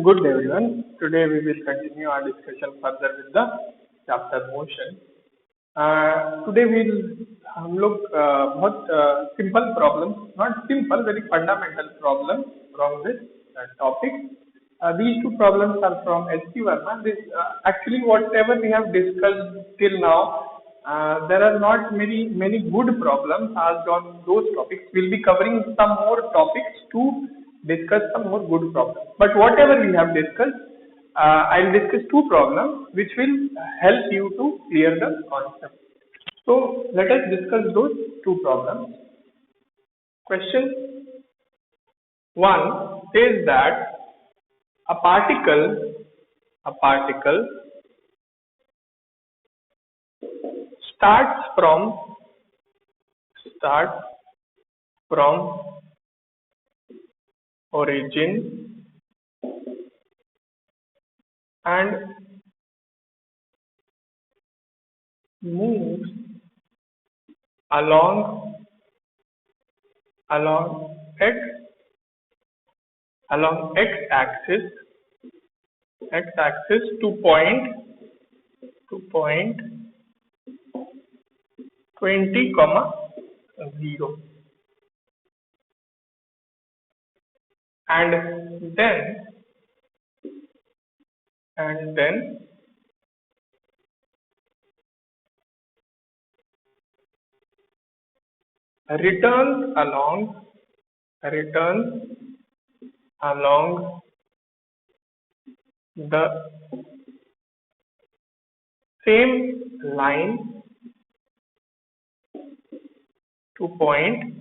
Good day everyone. Today we will continue our discussion further with the chapter motion. Today we'll हम लोग बहुत simple problem, not simple, very fundamental problem from this topic. These two problems are from H.P. Verma. This actually whatever we have discussed till now, there are not many good problems asked on those topics. We'll be covering some more topics to discuss some more good problems. But whatever we have discussed, I'll discuss two problems which will help you to clear the concept. So let us discuss those two problems. Question 1 says that a particle starts from origin and moves along x axis to point 20, 0, and then returns along the same line to point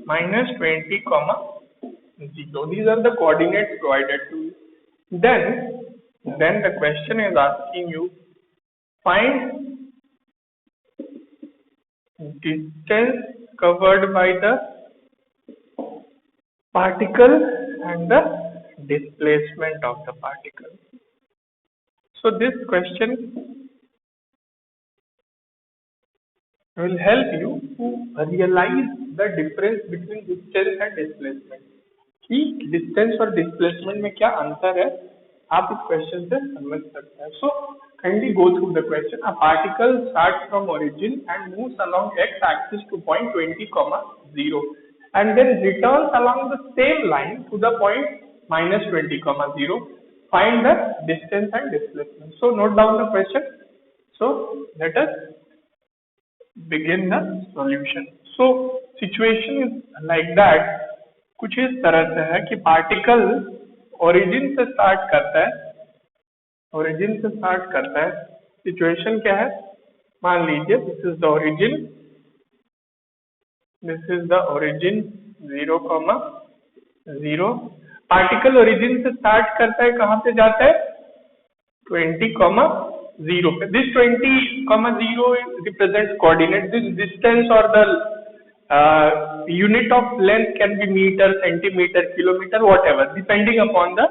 minus 20, 0. These are the coordinates provided to you. Then the question is asking you find distance covered by the particle and the displacement of the particle. So this question will help you to realize the difference between distance and displacement. कि distance और displacement में क्या अंतर है, आप इस question से समझ सकते हैं. So kindly go through the question. A particle starts from origin and moves along x-axis to point 20, 0, and then returns along the same line to the point minus 20, 0. Find the distance and displacement. So note down the question. So let us begin the solution. So situation is like that. कुछ इस तरह से है कि particle origin से start करता है. Situation क्या है, मान लीजिए this is the origin 0, 0. Particle origin से स्टार्ट करता है, कहाँ पे जाता है 20, 0 पे. This 20, 0 represents coordinate. This distance or the unit of length can be meter, centimeter, kilometer, whatever, depending upon the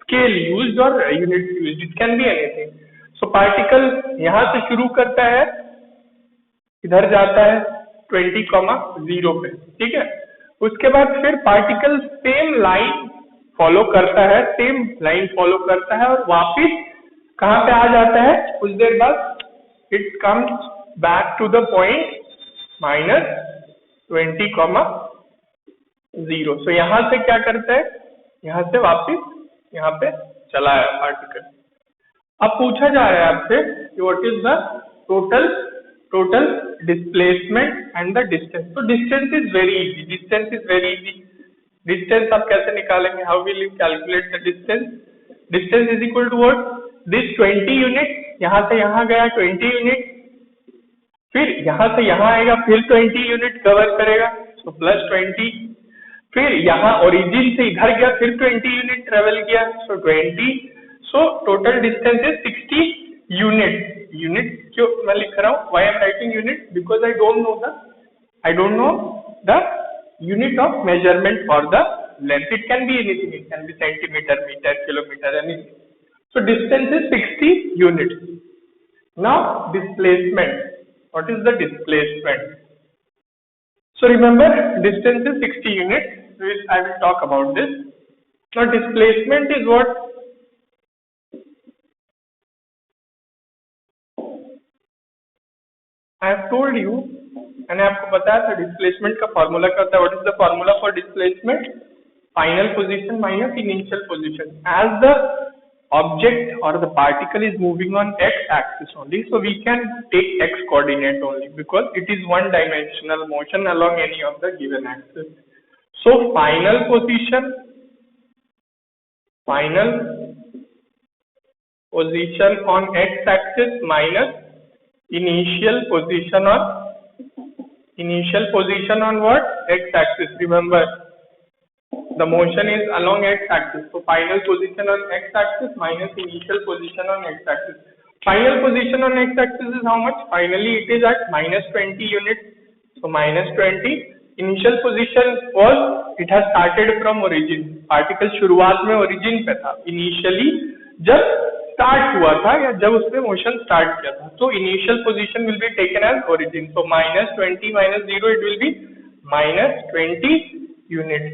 scale used or unit used. It can be anything. So particle यहाँ से शुरू करता है, इधर जाता है 20, 0 पे, ठीक है. उसके बाद फिर पार्टिकल सेम लाइन फॉलो करता है और वापिस कहाँ पे आ जाता है, कुछ देर बाद it comes back to the point minus 20, 0. So यहाँ से क्या करता है, यहाँ से वापिस यहाँ पे चला है पार्टिकल. अब पूछा जा रहा है आपसे कि what is the total displacement and the distance. तो distance is very easy. Distance आप कैसे निकालेंगे, how will you calculate the distance. Distance is equal to what, this 20 unit, यहाँ से यहाँ गया 20 यूनिट, फिर यहाँ से यहाँ आएगा, फिर 20 यूनिट कवर करेगा, सो प्लस 20. फिर यहाँ ओरिजिन से इधर गया, फिर 20 यूनिट ट्रेवल किया, so 20. So total distance is 60 unit. क्यों मैं लिख रहा हूँ, why I am writing unit, because I don't know the unit of measurement for the length. It can be anything, it can be centimetre, metre, kilometre, anything. So distance is 60 unit. Now displacement. What is the displacement? So remember, distance is 60 units. I will talk about this. Now displacement is what I have told you, मैंने आपको बताया था displacement का formula क्या होता है. What is the formula for displacement? Final position minus initial position. As the object or the particle is moving on x axis only, so we can take x coordinate only because it is one dimensional motion along any of the given axis. So final position on x axis minus initial position on what? X axis. Remember, the motion is along x axis, so final position on x axis minus initial position on x axis. Final position on x axis is how much? Finally it is at minus 20 units, so minus 20. Initial position was, it has started from origin. Particle शुरुआत में origin पे था, initially जब start हुआ था या जब उसने motion start किया था, so initial position will be taken as origin. So minus 20 minus 0, it will be minus 20 units.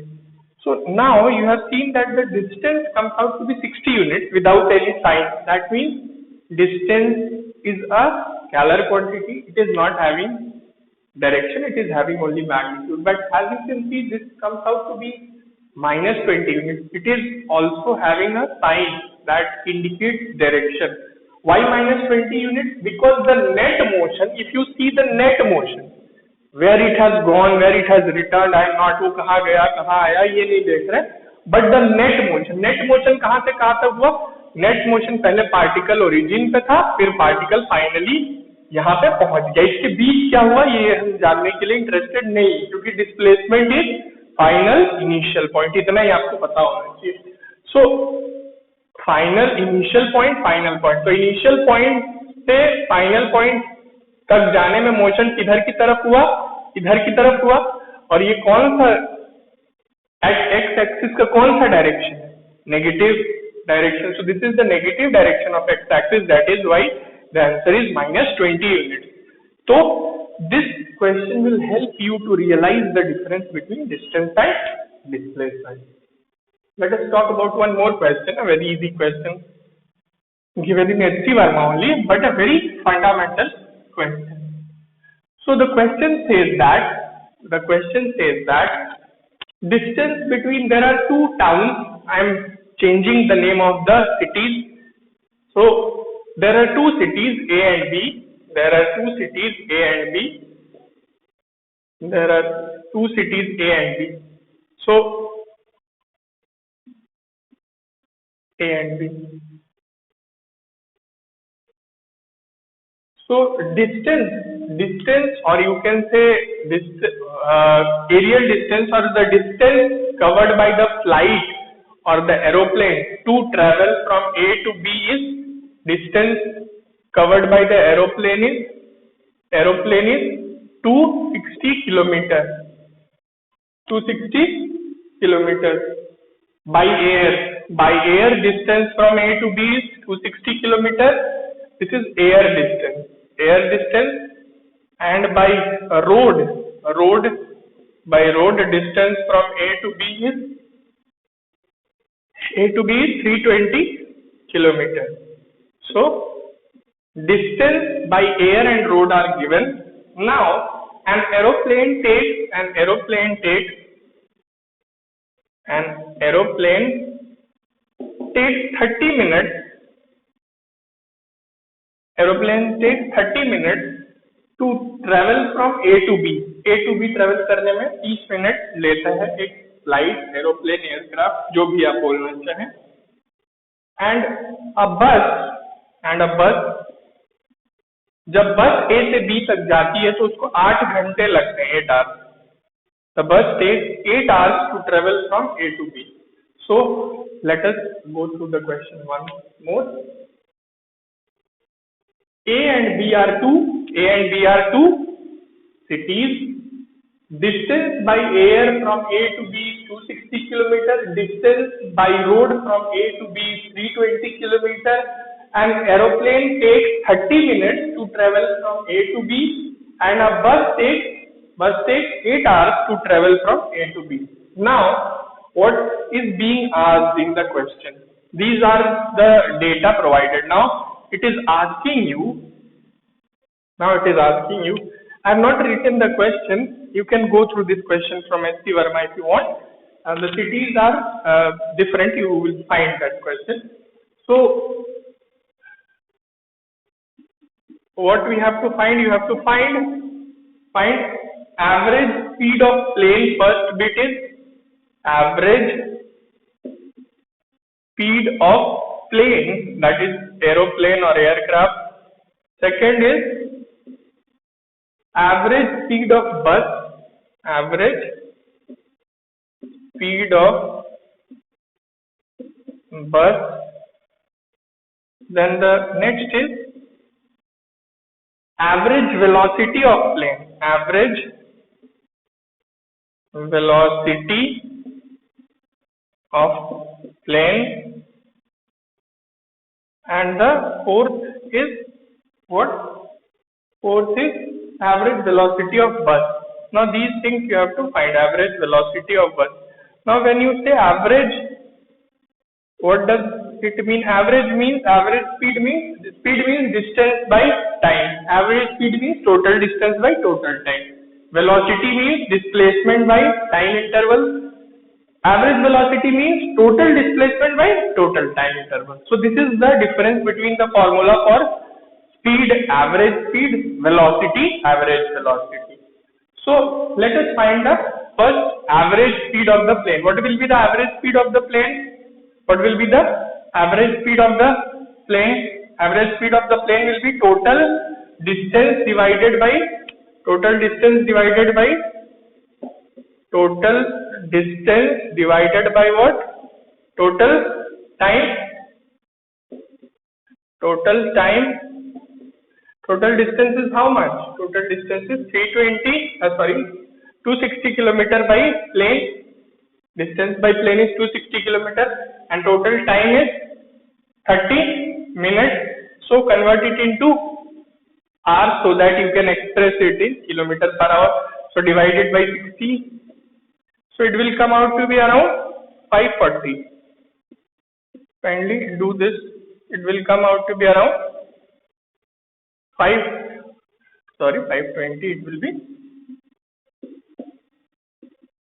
So now you have seen that the distance comes out to be 60 units without any sign. That means distance is a scalar quantity. It is not having direction. It is having only magnitude. But as you can see, this comes out to be minus 20 units. It is also having a sign that indicates direction. Why minus 20 units? Because the net motion, if you see the net motion, where it has gone, where it has returned, I am not, वो कहाँ गया कहाँ आया ये नहीं देख रहे, but the net motion कहाँ से कहाँ तक हुआ? Net motion पहले पार्टिकल ओरिजिन पे था, फिर पार्टिकल फाइनली यहाँ पे पहुंच गया. इसके बीच क्या हुआ ये हम जानने के लिए इंटरेस्टेड नहीं, क्योंकि displacement is final initial point, इतना ही आपको पता होना चाहिए. So final initial point, final point, तो इनिशियल पॉइंट से फाइनल पॉइंट तक जाने में मोशन किधर की तरफ हुआ? इधर की तरफ हुआ. और ये कौन सा एक्स एक्सिस का कौन सा डायरेक्शन है? Negative direction. So this is the negative direction of x axis. That is why the answer is minus 20 units. तो this question will help you to realize the difference between distance and displacement. Let us talk about one more question, a very easy question given in HC Verma only, but a very fundamental question. So the question says that distance between, there are two towns. I am changing the name of the cities. So there are two cities A and B. There are two cities A and B. There are two cities A and B. So A and B. So distance, or you can say this aerial distance, or the distance covered by the flight or the aeroplane to travel from A to B is distance covered by the aeroplane is 260 kilometers. 260 kilometers by air. By air distance from A to B is 260 kilometers. This is air distance. And by road distance from A to B is 320 kilometers. So distance by air and road are given. Now an aeroplane takes 30 minutes. Aeroplane takes 30 minutes to travel from A to B. A to B travel करने में 30 minute लेता है एक flight, aeroplane, aircraft, जो भी आप बोलना चाहें. And a bus, जब बस A से B तक जाती है तो उसको 8 घंटे लगते हैं, 8 hours. The bus takes 8 hours to travel from A to B. So let us go through the question once more. A and B are two cities. Distance by air from A to B is 260 kilometers. Distance by road from A to B is 320 kilometers. An aeroplane takes 30 minutes to travel from A to B, and a bus takes bus takes 8 hours to travel from A to B. Now, what is being asked in the question? These are the data provided. Now, it is asking you, I have not written the question. You can go through this question from S.C. Verma if you want. The cities are different. You will find that question. So, what we have to find? You have to find average speed of plane. First bit is average speed of plane, that is aeroplane or aircraft. Second is average speed of bus. Average speed of bus. Then the next is average velocity of plane. Average velocity of plane. And the fourth is what? Fourth is average velocity of bus. Now these things you have to find, average velocity of bus. Now when you say average, what does it mean? Average means, average speed means distance by time. Average speed means total distance by total time. Velocity means displacement by time interval. Average velocity means total displacement by total time interval. So this is the difference between the formula for speed, average speed, velocity, average velocity. So let us find the first average speed of the plane. What will be the average speed of the plane? What will be the average speed of the plane? Average speed of the plane will be total distance divided by total distance divided by what? Total time. Total distance is how much? Total distance is 260 kilometer by plane. Distance by plane is 260 kilometer and total time is 30 minutes. So convert it into hours so that you can express it in kilometer per hour. So divided by 60. So it will come out to be around 540. Kindly do this. It will come out to be around 520. It will be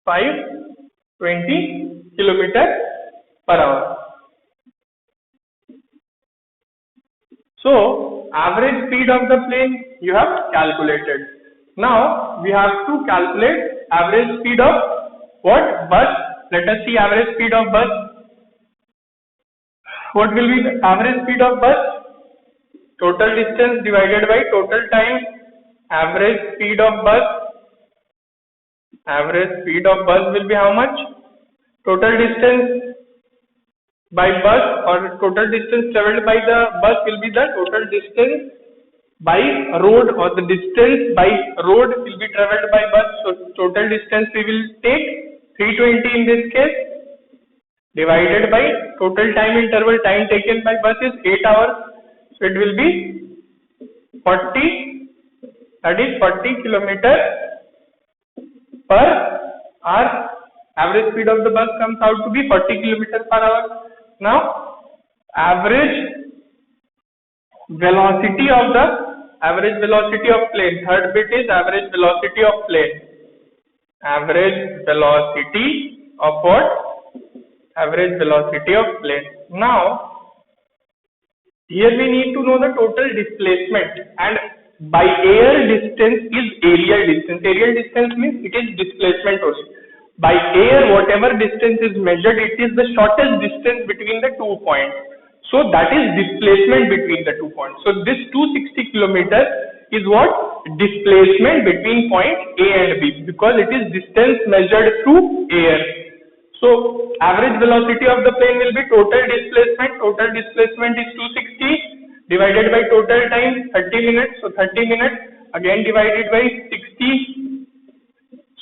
520 kilometer per hour. So average speed of the plane you have calculated. Now we have to calculate average speed of what? Bus. Let us see average speed of bus. What will be the average speed of bus? Total distance divided by total time. Average speed of bus. Average speed of bus will be how much? Total distance by bus or total distance traveled by the bus will be the total distance by road, or the distance by road will be traveled by bus. So total distance we will take 320 in this case divided by total time interval. Time taken by bus is 8 hours. So it will be 40, that is 40 kilometer per hour. Average speed of the bus comes out to be 40 kilometer per hour. Now average velocity of plane. Third bit is average velocity of plane. Average velocity of what? Average velocity of plane. Now here we need to know the total displacement, and by air distance is aerial distance. Aerial distance means it is displacement only. By air, whatever distance is measured, it is the shortest distance between the 2 points. So that is displacement between the 2 points. So this 260 kilometers is what? Displacement between point A and B, because it is distance measured through air. So average velocity of the plane will be total displacement. Total displacement is 260 divided by total time 30 minutes. So 30 minutes again divided by 60.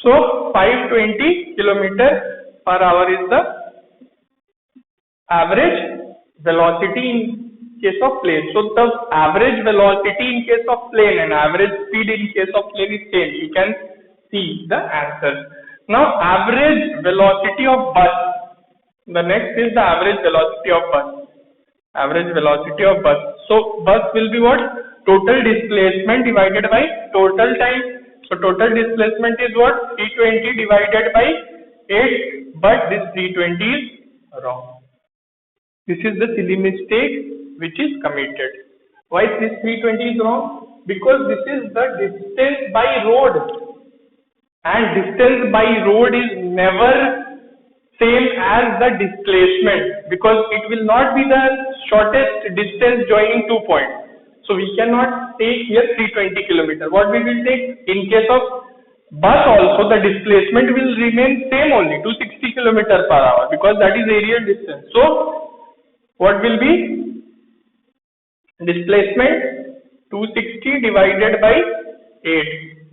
So 520 kilometer per hour is the average velocity in case of plane. So the average velocity in case of plane and average speed in case of plane is same. You can C, the answer. Now average velocity of bus. The next is the average velocity of bus. Average velocity of bus. So bus will be what? Total displacement divided by total time. So total displacement is what? 320 divided by 8. But this 320 is wrong. This is the silly mistake which is committed. Why this 320 is wrong? Because this is the distance by road. And distance by road is never same as the displacement, because it will not be the shortest distance joining 2 points. So we cannot take here 320 km. What we will take in case of bus also, the displacement will remain same only, 260 km per hour, because that is aerial distance. So what will be displacement? 260 divided by 8,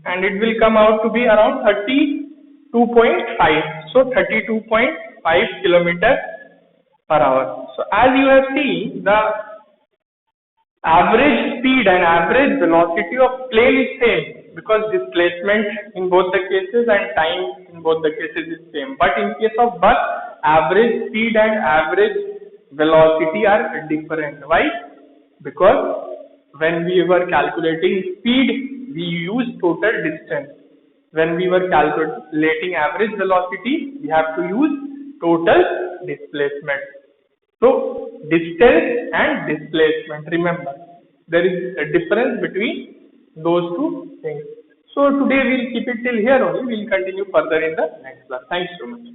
and it will come out to be around 32.5. So 32.5 km per hour. So as you have seen, the average speed and average velocity of plane is same, because displacement in both the cases and time in both the cases is same. But in case of bus, average speed and average velocity are different. Why? Because when we were calculating speed, we used total distance. When we were calculating average velocity, we have to use total displacement. So distance and displacement, remember, there is a difference between those two things. So today we'll keep it till here only. We'll continue further in the next class. Thanks so much.